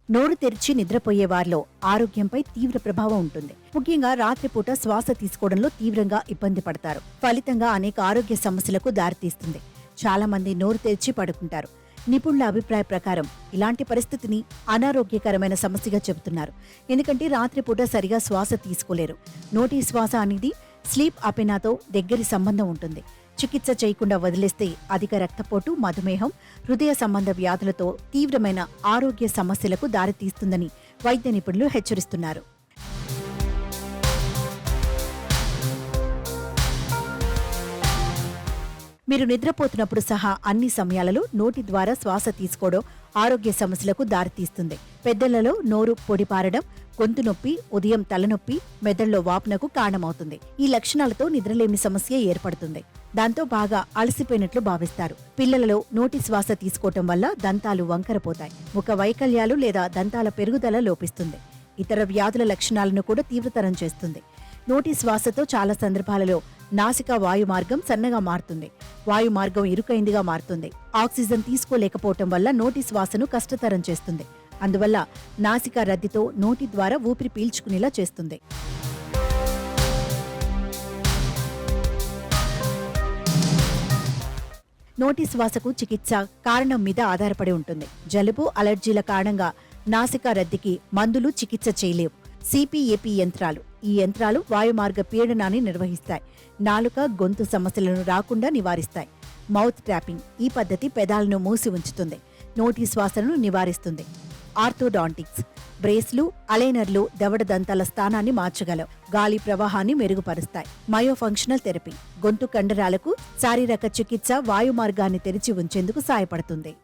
నోరు తెరిచి నిద్రపోయే వారిలో ఆరోగ్యంపై తీవ్ర ప్రభావం ఉంటుంది. ముఖ్యంగా రాత్రిపూట శ్వాస తీసుకోవడంలో తీవ్రంగా ఇబ్బంది పడతారు. ఫలితంగా అనేక ఆరోగ్య సమస్యలకు దారితీస్తుంది. చాలా మంది నోరు తెరిచి పడుకుంటారు. నిపుణుల అభిప్రాయ ప్రకారం ఇలాంటి పరిస్థితిని అనారోగ్యకరమైన సమస్యగా చెబుతున్నారు. ఎందుకంటే రాత్రిపూట సరిగా శ్వాస తీసుకోలేరు. నోటి శ్వాస అనేది స్లీప్ అపెనాతో దగ్గరి సంబంధం ఉంటుంది. చికిత్స చేయకుండా వదిలేస్తే అధిక రక్తపోటు, మధుమేహం, హృదయ సంబంధ వ్యాధులతో తీవ్రమైన ఆరోగ్య సమస్యలకు దారితీస్తుందని వైద్య నిపుణులు హెచ్చరిస్తున్నారు. మీరు నిద్రపోతున్నప్పుడు సహా అన్ని సమయాలలో నోటి ద్వారా శ్వాస తీసుకోవడం ఆరోగ్య సమస్యలకు దారితీస్తుంది. పెద్దలలో నోరు పొడిపారడం, గొంతు నొప్పి, ఉదయం తలనొప్పి, మెదడులో వాపునకు కారణమవుతుంది. ఈ లక్షణాలతో నిద్రలేమి సమస్య ఏర్పడుతుంది. దాంతో బాగా అలసిపోయినట్లు భావిస్తారు. పిల్లలలో నోటి శ్వాస తీసుకోవటం వల్ల దంతాలు వంకరపోతాయి. ముఖ వైకల్యాలు లేదా దంతాల పెరుగుదల లోపిస్తుంది. ఇతర వ్యాధుల లక్షణాలను కూడా తీవ్రతరం చేస్తుంది. నోటి శ్వాసతో చాలా సందర్భాలలో నాసిక వాయు మార్గం సన్నగా మారుతుంది. వాయు మార్గం ఇరుకైందిగా మారుతుంది. ఆక్సిజన్ తీసుకోలేకపోవటం వల్ల నోటి శ్వాసను కష్టతరం చేస్తుంది. అందువల్ల నాసిక రద్దీతో నోటి ద్వారా ఊపిరి పీల్చుకునేలా చేస్తుంది. నోటి శ్వాసకు చికిత్స కారణం మీద ఆధారపడి ఉంటుంది. జలుబు, అలర్జీల కారణంగా నాసిక రద్దీకి మందులు చికిత్స చేయలేవు. సిపిఏపి యంత్రాలు, ఈ యంత్రాలు వాయుమార్గ పీడనాన్ని నిర్వహిస్తాయి. నాలుక, గొంతు సమస్యలను రాకుండా నివారిస్తాయి. మౌత్ ట్యాపింగ్, ఈ పద్ధతి పెదాలను మూసి ఉంచుతుంది. నోటి శ్వాసను నివారిస్తుంది. ఆర్థోడాంటిక్స్, బ్రేస్లు, అలైనర్లు దవడ దంతాల స్థానాన్ని మార్చగలవు. గాలి ప్రవాహాన్ని మెరుగుపరుస్తాయి. మయోఫంక్షనల్ థెరపీ, గొంతు కండరాలకు శారీరక చికిత్స వాయుమార్గాన్ని తెరిచి ఉంచేందుకు సాయపడుతుంది.